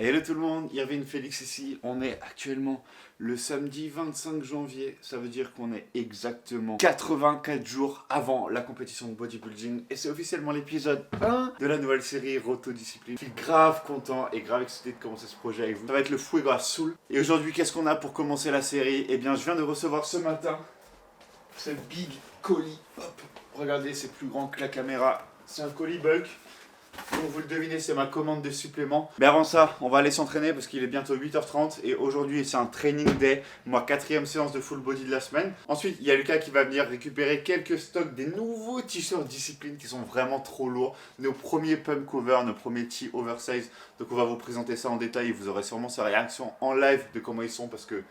Hello tout le monde, Irvine Félix ici. On est actuellement le samedi 25 janvier. Ça veut dire qu'on est exactement 84 jours avant la compétition de bodybuilding. Et c'est officiellement l'épisode 1 de la nouvelle série Road to Discipline. Je suis grave content et grave excité de commencer ce projet avec vous. Ça va être le fou et grave soul. Et aujourd'hui, qu'est-ce qu'on a pour commencer la série? Eh bien, je viens de recevoir ce matin ce big colis. Hop, regardez, c'est plus grand que la caméra. C'est un colis bulk. Comme vous le devinez, c'est ma commande de suppléments. Mais avant ça, on va aller s'entraîner parce qu'il est bientôt 8h30 et aujourd'hui c'est un training day, ma 4e séance de full body de la semaine. Ensuite, il y a Lucas qui va venir récupérer quelques stocks des nouveaux t-shirts discipline qui sont vraiment trop lourds. Nos premiers pump cover, nos premiers tee oversize. Donc on va vous présenter ça en détail et vous aurez sûrement sa réaction en live de comment ils sont parce que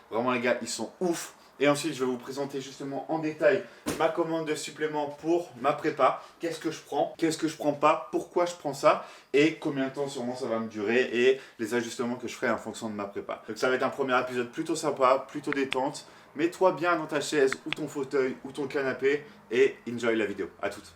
vraiment les gars, ils sont ouf. Et ensuite, je vais vous présenter justement en détail ma commande de suppléments pour ma prépa. Qu'est-ce que je prends, qu'est-ce que je prends pas, pourquoi je prends ça et combien de temps sûrement ça va me durer et les ajustements que je ferai en fonction de ma prépa. Donc ça va être un premier épisode plutôt sympa, plutôt détente. Mets-toi bien dans ta chaise ou ton fauteuil ou ton canapé et enjoy la vidéo. À toutes.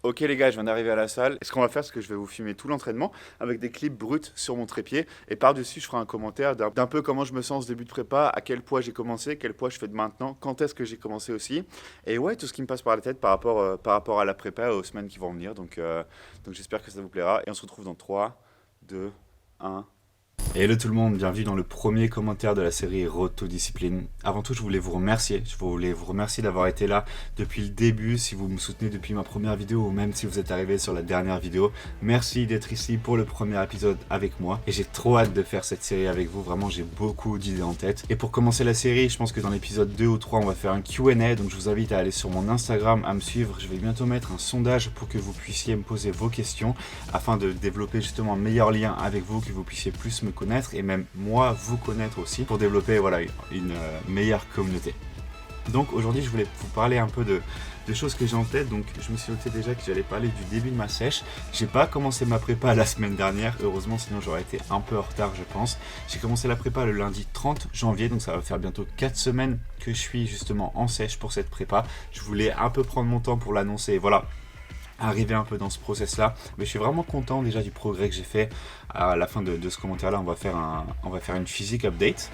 Ok les gars, je viens d'arriver à la salle. Et ce qu'on va faire, c'est que je vais vous filmer tout l'entraînement avec des clips bruts sur mon trépied. Et par-dessus, je ferai un commentaire d'un peu comment je me sens en ce début de prépa, à quel poids j'ai commencé, quel poids je fais de maintenant, quand est-ce que j'ai commencé aussi. Et ouais, tout ce qui me passe par la tête par rapport à la prépa, aux semaines qui vont venir. Donc j'espère que ça vous plaira. Et on se retrouve dans 3, 2, 1... Hello tout le monde, bienvenue dans le premier commentaire de la série Road to Discipline. Avant tout, je voulais vous remercier. D'avoir été là depuis le début, si vous me soutenez depuis ma première vidéo ou même si vous êtes arrivé sur la dernière vidéo. Merci d'être ici pour le premier épisode avec moi. Et j'ai trop hâte de faire cette série avec vous. Vraiment, j'ai beaucoup d'idées en tête. Et pour commencer la série, je pense que dans l'épisode 2 ou 3, on va faire un Q&A. Donc je vous invite à aller sur mon Instagram, à me suivre. Je vais bientôt mettre un sondage pour que vous puissiez me poser vos questions afin de développer justement un meilleur lien avec vous, que vous puissiez plus me connaître et même moi vous connaître aussi pour développer voilà, une meilleure communauté. Donc aujourd'hui je voulais vous parler un peu de choses que j'ai en tête. Donc je me suis noté déjà que j'allais parler du début de ma sèche. J'ai pas commencé ma prépa la semaine dernière, heureusement, sinon j'aurais été un peu en retard je pense. J'ai commencé la prépa le lundi 30 janvier, donc ça va faire bientôt 4 semaines que je suis justement en sèche pour cette prépa. Je voulais un peu prendre mon temps pour l'annoncer, voilà, arriver un peu dans ce process là, mais je suis vraiment content déjà du progrès que j'ai fait. À la fin de ce commentaire là, on va faire une physique update.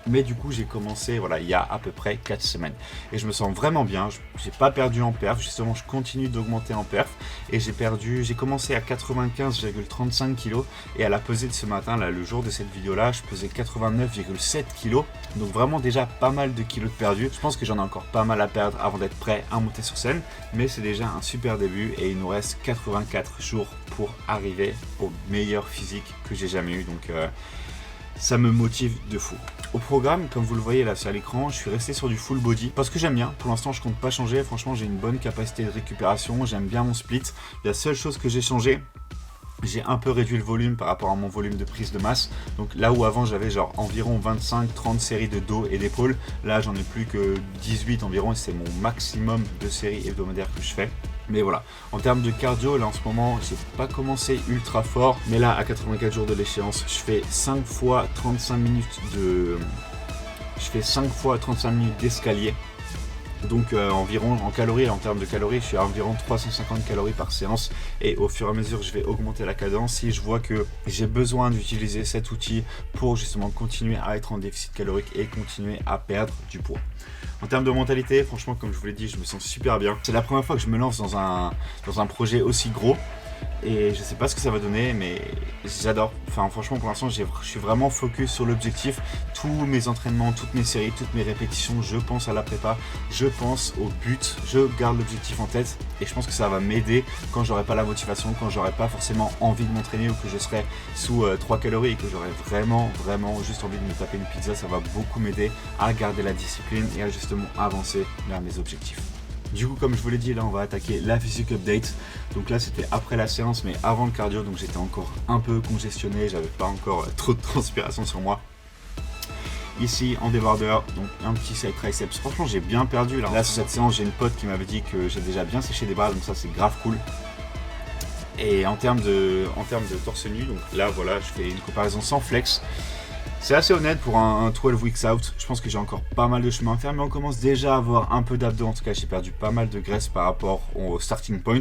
Mais du coup j'ai commencé voilà, il y a à peu près 4 semaines et je me sens vraiment bien. J'ai pas perdu en perf, justement je continue d'augmenter en perf et j'ai commencé à 95,35 kg et à la pesée de ce matin là, le jour de cette vidéo là, je pesais 89,7 kg, donc vraiment déjà pas mal de kilos de perdus. Je pense que j'en ai encore pas mal à perdre avant d'être prêt à monter sur scène, mais c'est déjà un super début et il nous reste 84 jours pour arriver au meilleur physique que j'ai jamais eu, donc ça me motive de fou. Au programme, comme vous le voyez là sur l'écran, je suis resté sur du full body parce que j'aime bien. Pour l'instant, je compte pas changer. Franchement, j'ai une bonne capacité de récupération. J'aime bien mon split. La seule chose que j'ai changé, j'ai un peu réduit le volume par rapport à mon volume de prise de masse. Donc là où avant j'avais genre environ 25-30 séries de dos et d'épaule, là j'en ai plus que 18 environ et c'est mon maximum de séries hebdomadaires que je fais. Mais voilà, en termes de cardio, là en ce moment, j'ai pas commencé ultra fort, mais là à 84 jours de l'échéance, je fais 5 fois 35 minutes d'escalier. Donc environ en calories, en termes de calories, je suis à environ 350 calories par séance et au fur et à mesure je vais augmenter la cadence. Si je vois que j'ai besoin d'utiliser cet outil pour justement continuer à être en déficit calorique et continuer à perdre du poids. En termes de mentalité, franchement comme je vous l'ai dit, je me sens super bien. C'est la première fois que je me lance dans un projet aussi gros. Et je sais pas ce que ça va donner, mais j'adore. Enfin franchement pour l'instant je suis vraiment focus sur l'objectif. Tous mes entraînements, toutes mes séries, toutes mes répétitions, je pense à la prépa, je pense au but, je garde l'objectif en tête. Et je pense que ça va m'aider quand j'aurai pas la motivation, quand j'aurai pas forcément envie de m'entraîner ou que je serai sous 3 calories et que j'aurai vraiment juste envie de me taper une pizza. Ça va beaucoup m'aider à garder la discipline et à justement avancer vers mes objectifs. Du coup, comme je vous l'ai dit, là on va attaquer la physique update. Donc là c'était après la séance mais avant le cardio, donc j'étais encore un peu congestionné, j'avais pas encore trop de transpiration sur moi. ici en débardeur, donc un petit side triceps. Franchement, j'ai bien perdu là. Là, sur cette séance, j'ai une pote qui m'avait dit que j'ai déjà bien séché des bras, donc ça, c'est grave cool. Et en termes de torse nu, donc là, voilà, je fais une comparaison sans flex. C'est assez honnête pour un 12 weeks out. Je pense que j'ai encore pas mal de chemin à faire, mais on commence déjà à avoir un peu d'abdos. En tout cas, j'ai perdu pas mal de graisse par rapport au starting point.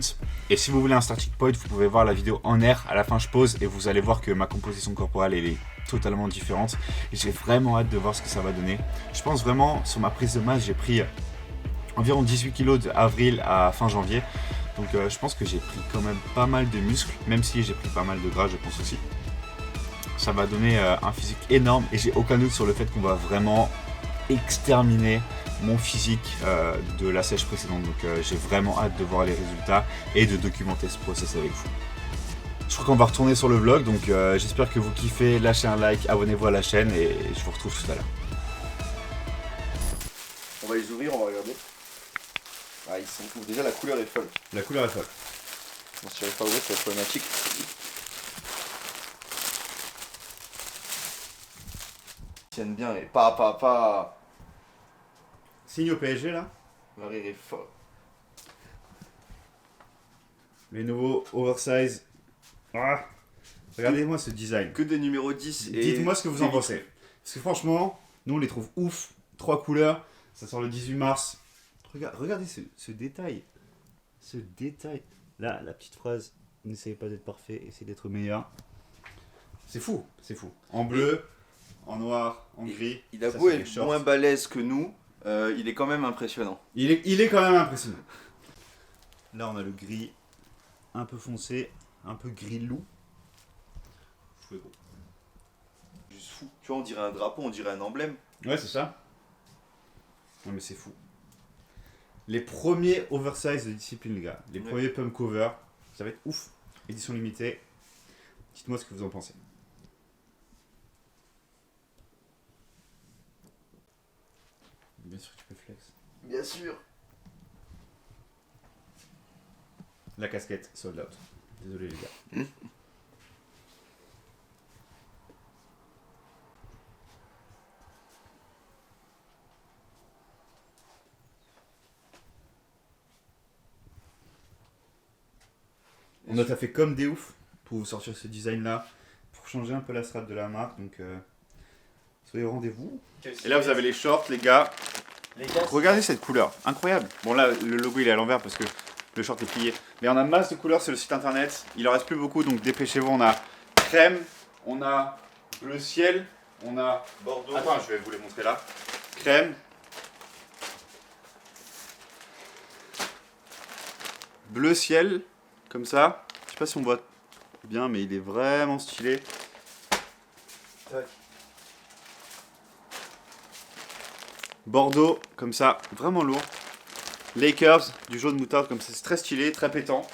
Et si vous voulez un starting point, vous pouvez voir la vidéo en air. À la fin, je pose et vous allez voir que ma composition corporelle, elle est totalement différente. Et j'ai vraiment hâte de voir ce que ça va donner. Je pense vraiment, sur ma prise de masse, j'ai pris environ 18 kg d'avril à fin janvier. Donc je pense que j'ai pris quand même pas mal de muscles, même si j'ai pris pas mal de gras, je pense aussi. Ça va donner un physique énorme et j'ai aucun doute sur le fait qu'on va vraiment exterminer mon physique de la sèche précédente. Donc j'ai vraiment hâte de voir les résultats et de documenter ce process avec vous. Je crois qu'on va retourner sur le vlog, donc j'espère que vous kiffez. Lâchez un like, abonnez-vous à la chaîne et je vous retrouve tout à l'heure. On va les ouvrir, on va regarder. Ah, ils sont fous. Déjà, la couleur est folle. La couleur est folle. Bon, si j'arrive pas à ouvrir, ça va être problématique. Ils tiennent bien et pas. Signe au PSG là. L'arrière est folle. Les nouveaux oversize. Ah, regardez-moi ce design. Que des numéros 10 et... Dites-moi ce que vous en pensez. Parce que franchement, nous on les trouve ouf. 3 couleurs. Ça sort le 18 mars. Regardez ce détail. Ce détail. Là, la petite phrase. N'essayez pas d'être parfait, essayez d'être meilleur. C'est fou, c'est fou. En bleu, en noir, en gris. Il a beau être moins balèze que nous, il est quand même impressionnant. Il est quand même impressionnant. Là, on a le gris un peu foncé, un peu gris loup. Juste fou. Tu vois, on dirait un drapeau, on dirait un emblème. Ouais, c'est ça. Non, mais c'est fou. Les premiers oversize de discipline, les gars. Les premiers pump cover. Ça va être ouf. Édition limitée. Dites-moi ce que vous en pensez. Bien sûr que tu peux flex. Bien sûr. La casquette sold out. Désolé les gars. On a fait comme des ouf pour vous sortir ce design là, pour changer un peu la strat de la marque, donc soyez au rendez-vous. Et là vous avez les shorts les gars. Regardez cette couleur, incroyable. Bon là le logo il est à l'envers parce que le short est plié. Mais on a masse de couleurs sur le site internet, il en reste plus beaucoup donc dépêchez-vous. On a crème, on a bleu ciel, on a bordeaux. Attends, je vais vous les montrer là. Crème. Bleu ciel, comme ça. Je sais pas si on voit bien, mais il est vraiment stylé. Tac. Bordeaux, comme ça, vraiment lourd. Lakers, du jaune moutarde, comme ça, c'est très stylé, très pétant.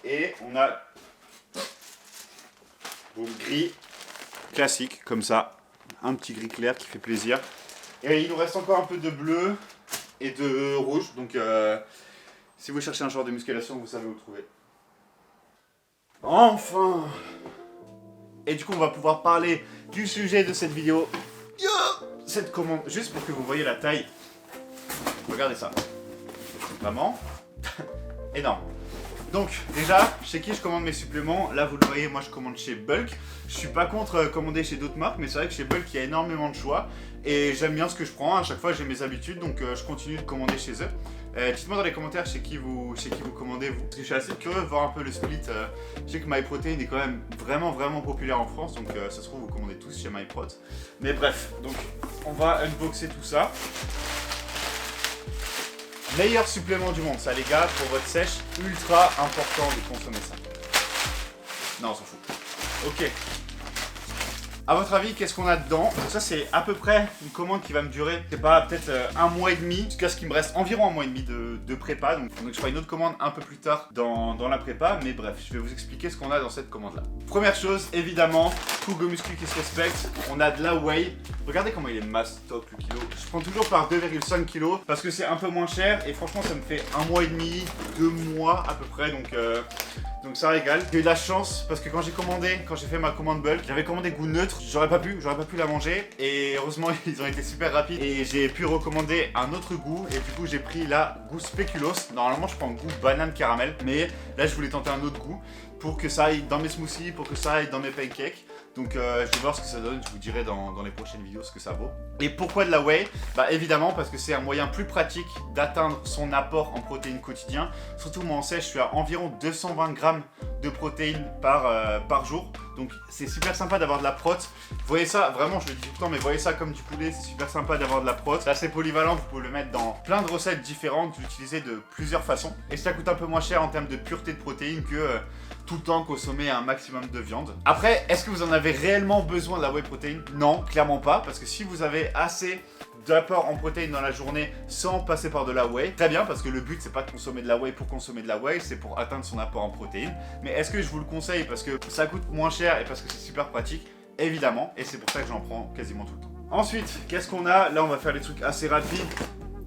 Et on a bon, gris classique, comme ça. Un petit gris clair qui fait plaisir. Et il nous reste encore un peu de bleu et de rouge, donc si vous cherchez un genre de musculation, vous savez où trouver. Enfin! Et du coup, on va pouvoir parler du sujet de cette vidéo. Cette commande, juste pour que vous voyez la taille. Regardez ça. Vraiment énorme. Donc, déjà, chez qui je commande mes suppléments? Là, vous le voyez, moi je commande chez Bulk. Je suis pas contre commander chez d'autres marques, mais c'est vrai que chez Bulk, il y a énormément de choix. Et j'aime bien ce que je prends. À chaque fois, j'ai mes habitudes, donc je continue de commander chez eux. Dites-moi dans les commentaires chez qui vous commandez vous. Parce que je suis assez curieux de voir un peu le split. Je sais que MyProtein est quand même vraiment populaire en France, donc ça se trouve vous commandez tous chez MyProt. Mais bref, donc on va unboxer tout ça. Meilleur supplément du monde, ça les gars, pour votre sèche, ultra important de consommer ça. Non, on s'en fout. Ok. A votre avis, qu'est-ce qu'on a dedans? Donc ça, c'est à peu près une commande qui va me durer, je sais pas, peut-être un mois et demi, jusqu'à ce qu'il me reste environ un mois et demi de prépa. Donc je ferai une autre commande un peu plus tard dans la prépa, mais bref, je vais vous expliquer ce qu'on a dans cette commande-là. Première chose, évidemment, tout go muscu qui se respecte, on a de la whey. Regardez comment il est masse top le kilo. Je prends toujours par 2,5 kg parce que c'est un peu moins cher et franchement, ça me fait un mois et demi, 2 mois à peu près, donc Donc ça régale. J'ai eu de la chance parce que quand j'ai fait ma commande bulk, j'avais commandé goût neutre, j'aurais pas pu la manger et heureusement ils ont été super rapides et j'ai pu recommander un autre goût et du coup j'ai pris là goût spéculoos. Normalement je prends goût banane caramel mais là je voulais tenter un autre goût pour que ça aille dans mes smoothies, pour que ça aille dans mes pancakes. Donc je vais voir ce que ça donne, je vous dirai dans les prochaines vidéos ce que ça vaut. Et pourquoi de la whey? Bah évidemment parce que c'est un moyen plus pratique d'atteindre son apport en protéines quotidien. Surtout moi en sèche, je suis à environ 220 grammes de protéines par jour. Donc c'est super sympa d'avoir de la prot. Vous voyez ça, vraiment je le dis tout le temps, mais voyez ça comme du poulet, c'est super sympa d'avoir de la prot. C'est assez polyvalent, vous pouvez le mettre dans plein de recettes différentes, vous l'utilisez de plusieurs façons. Et ça coûte un peu moins cher en termes de pureté de protéines que tout le temps consommer un maximum de viande. Après, est-ce que vous en avez réellement besoin de la whey protein? Non, clairement pas, parce que si vous avez assez d'apport en protéines dans la journée sans passer par de la whey, très bien, parce que le but c'est pas de consommer de la whey pour consommer de la whey, c'est pour atteindre son apport en protéines. Mais est-ce que je vous le conseille parce que ça coûte moins cher et parce que c'est super pratique? Évidemment, et c'est pour ça que j'en prends quasiment tout le temps. Ensuite, qu'est-ce qu'on a? Là on va faire des trucs assez rapides.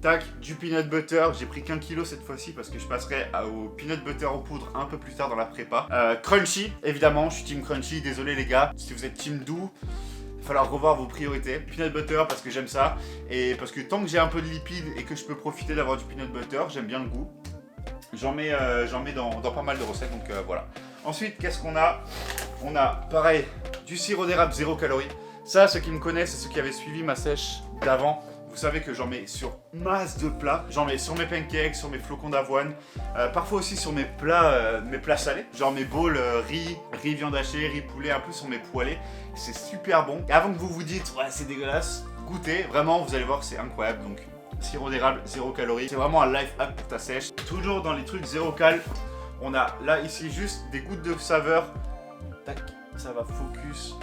Tac, du peanut butter, j'ai pris qu'un kilo cette fois-ci parce que je passerai au peanut butter en poudre un peu plus tard dans la prépa. Crunchy, évidemment, je suis team crunchy, désolé les gars. Si vous êtes team doux, il va falloir revoir vos priorités. Peanut butter parce que j'aime ça et parce que tant que j'ai un peu de lipides et que je peux profiter d'avoir du peanut butter, j'aime bien le goût. J'en mets dans pas mal de recettes, donc voilà. Ensuite, qu'est-ce qu'on a? On a, pareil, du sirop d'érable 0 calories. Ça, ceux qui me connaissent et ceux qui avaient suivi ma sèche d'avant, vous savez que j'en mets sur masse de plats. J'en mets sur mes pancakes, sur mes flocons d'avoine, parfois aussi sur mes plats salés, genre mes bowls riz viande hachée, riz poulet, un peu sur mes poêlés. C'est super bon. Et avant que vous vous dites ouais c'est dégueulasse, goûtez, vraiment vous allez voir que c'est incroyable. Donc sirop d'érable 0 calories, c'est vraiment un life hack pour ta sèche. Toujours dans les trucs 0 cal, on a là ici juste des gouttes de saveur. Tac, ça va focus.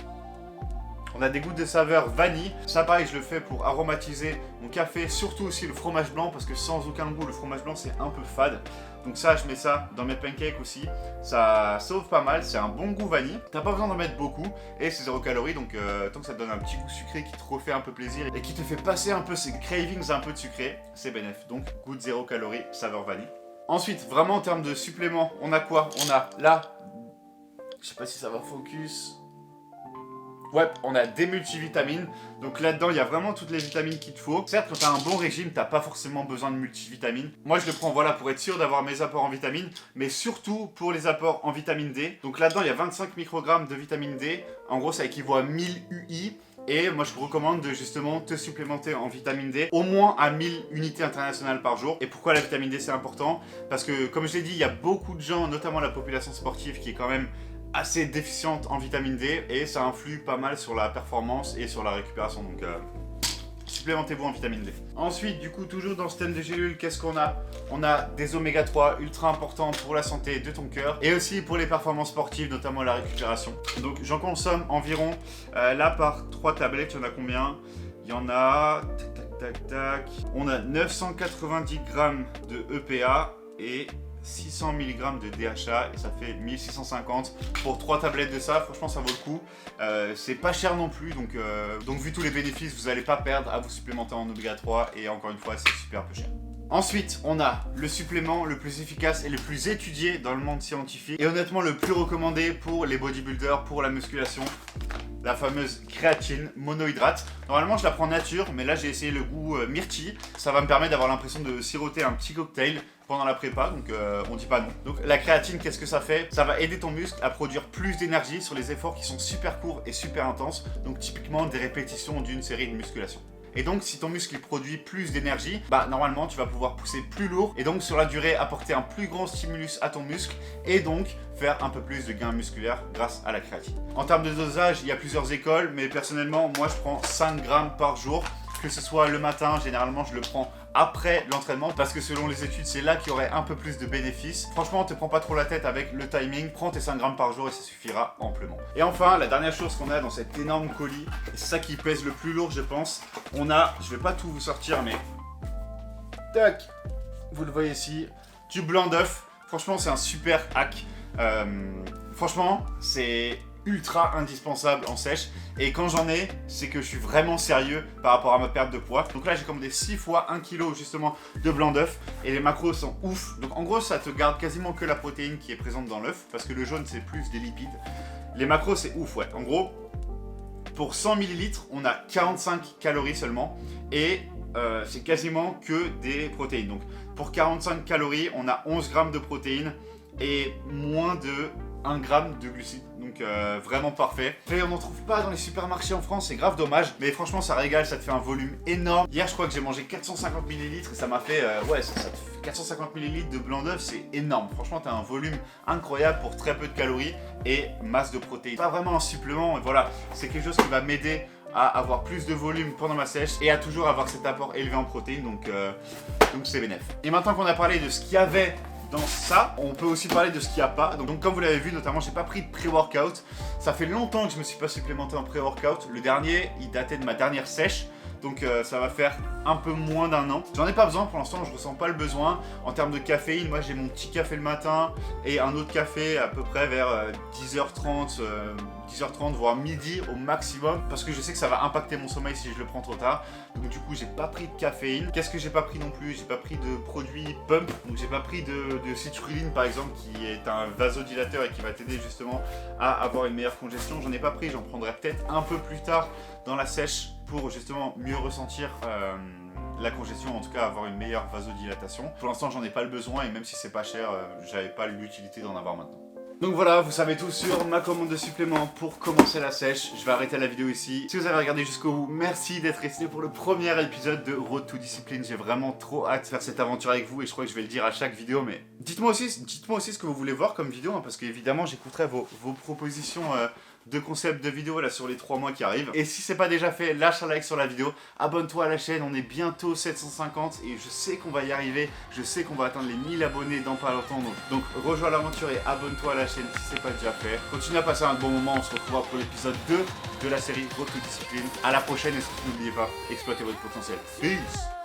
On a des gouttes de saveur vanille. Ça pareil, je le fais pour aromatiser mon café, surtout aussi le fromage blanc, parce que sans aucun goût, le fromage blanc c'est un peu fade. Donc ça, je mets ça dans mes pancakes aussi. Ça sauve pas mal, c'est un bon goût vanille. T'as pas besoin d'en mettre beaucoup et c'est 0 calories, donc tant que ça te donne un petit goût sucré qui te refait un peu plaisir et qui te fait passer un peu ces cravings un peu de sucré, c'est bénéf. Donc goût de 0 calories, saveur vanille. Ensuite, vraiment en termes de suppléments, on a quoi? On a là, je sais pas si ça va focus. Ouais, on a des multivitamines, donc là-dedans il y a vraiment toutes les vitamines qu'il te faut. Certes, quand tu as un bon régime, t'as pas forcément besoin de multivitamines. Moi je le prends voilà pour être sûr d'avoir mes apports en vitamines, mais surtout pour les apports en vitamine D. Donc là-dedans il y a 25 microgrammes de vitamine D, en gros ça équivaut à 1000 UI. Et moi je vous recommande de justement te supplémenter en vitamine D au moins à 1000 unités internationales par jour. Et pourquoi la vitamine D c'est important? Parce que comme je l'ai dit, il y a beaucoup de gens, notamment la population sportive qui est quand même assez déficiente en vitamine D et ça influe pas mal sur la performance et sur la récupération, donc supplémentez-vous en vitamine D. Ensuite, du coup, toujours dans ce thème de gélules, qu'est-ce qu'on a? On a des oméga 3 ultra importants pour la santé de ton cœur et aussi pour les performances sportives, notamment la récupération. Donc j'en consomme environ, là par 3 tablettes, il y en a combien? Il y en a, tac, on a 990 grammes de EPA et 600 mg de DHA et ça fait 1650 pour 3 tablettes de ça. Franchement ça vaut le coup, c'est pas cher non plus, donc vu tous les bénéfices vous n'allez pas perdre à vous supplémenter en oméga 3 et encore une fois c'est super peu cher. Ensuite, on a le supplément le plus efficace et le plus étudié dans le monde scientifique et honnêtement le plus recommandé pour les bodybuilders, pour la musculation, la fameuse créatine monohydrate. Normalement je la prends nature, mais là j'ai essayé le goût myrtille. Ça va me permettre d'avoir l'impression de siroter un petit cocktail pendant la prépa, donc on dit pas non. Donc la créatine, qu'est-ce que ça fait? Ça va aider ton muscle à produire plus d'énergie sur les efforts qui sont super courts et super intenses, donc typiquement des répétitions d'une série de musculation. Et donc si ton muscle produit plus d'énergie, bah normalement tu vas pouvoir pousser plus lourd et donc sur la durée apporter un plus grand stimulus à ton muscle et donc faire un peu plus de gains musculaires grâce à la créatine. En termes de dosage, il y a plusieurs écoles, mais personnellement moi je prends 5 grammes par jour, que ce soit le matin, généralement je le prends après l'entraînement parce que selon les études c'est là qu'il y aurait un peu plus de bénéfices. Franchement te prends pas trop la tête avec le timing, prends tes 5 grammes par jour et ça suffira amplement. Et enfin la dernière chose qu'on a dans cet énorme colis, et c'est ça qui pèse le plus lourd je pense, on a, je vais pas tout vous sortir mais tac, vous le voyez ici, du blanc d'œuf. Franchement c'est un super hack, franchement c'est ultra indispensable en sèche. Et quand j'en ai, c'est que je suis vraiment sérieux par rapport à ma perte de poids. Donc là, j'ai commandé 6 fois 1 kg justement de blanc d'œuf. Et les macros sont ouf. Donc en gros, ça te garde quasiment que la protéine qui est présente dans l'œuf. Parce que le jaune, c'est plus des lipides. Les macros, c'est ouf, ouais. En gros, pour 100 ml, on a 45 calories seulement. Et c'est quasiment que des protéines. Donc pour 45 calories, on a 11 grammes de protéines et moins de 1 gramme de glucides. Donc vraiment parfait. Et on n'en trouve pas dans les supermarchés en France, c'est grave dommage. Mais franchement, ça régale, ça te fait un volume énorme. Hier, je crois que j'ai mangé 450 ml et ça m'a fait... ouais, ça te fait 450 ml de blanc d'œuf, c'est énorme. Franchement, tu as un volume incroyable pour très peu de calories et masse de protéines. Pas vraiment un supplément, et voilà, c'est quelque chose qui va m'aider à avoir plus de volume pendant ma sèche et à toujours avoir cet apport élevé en protéines, donc c'est bénéf. Et maintenant qu'on a parlé de ce qu'il y avait dans ça, on peut aussi parler de ce qu'il n'y a pas. Donc comme vous l'avez vu, notamment, j'ai pas pris de pré-workout. Ça fait longtemps que je me suis pas supplémenté en pré-workout. Le dernier, il datait de ma dernière sèche. Donc ça va faire un peu moins d'un an. J'en ai pas besoin pour l'instant, je ressens pas le besoin. En termes de caféine, moi j'ai mon petit café le matin et un autre café à peu près vers 10h30, 10h30 voire midi au maximum. Parce que je sais que ça va impacter mon sommeil si je le prends trop tard. Donc du coup j'ai pas pris de caféine. Qu'est-ce que j'ai pas pris non plus? J'ai pas pris de produits pump. Donc j'ai pas pris de citrulline par exemple, qui est un vasodilateur et qui va t'aider justement à avoir une meilleure congestion. J'en ai pas pris, j'en prendrai peut-être un peu plus tard dans la sèche pour justement mieux ressentir la congestion, en tout cas avoir une meilleure vasodilatation. Pour l'instant j'en ai pas le besoin et même si c'est pas cher, j'avais pas l'utilité d'en avoir maintenant. Donc voilà, vous savez tout sur ma commande de suppléments pour commencer la sèche. Je vais arrêter la vidéo ici. Si vous avez regardé jusqu'au bout, merci d'être resté pour le premier épisode de Road to Discipline. J'ai vraiment trop hâte de faire cette aventure avec vous et je crois que je vais le dire à chaque vidéo. Mais dites-moi aussi ce que vous voulez voir comme vidéo, hein, parce qu'évidemment j'écouterai vos propositions de concepts de vidéos là sur les 3 mois qui arrivent. Et si c'est pas déjà fait, lâche un like sur la vidéo, abonne-toi à la chaîne, on est bientôt 750 et je sais qu'on va y arriver, je sais qu'on va atteindre les 1000 abonnés dans pas longtemps. Donc rejoins l'aventure et abonne-toi à la chaîne si c'est pas déjà fait. Continuez à passer un bon moment, on se retrouvera pour l'épisode 2 de la série Road to Discipline. À la prochaine et surtout n'oubliez pas, exploitez votre potentiel. Peace.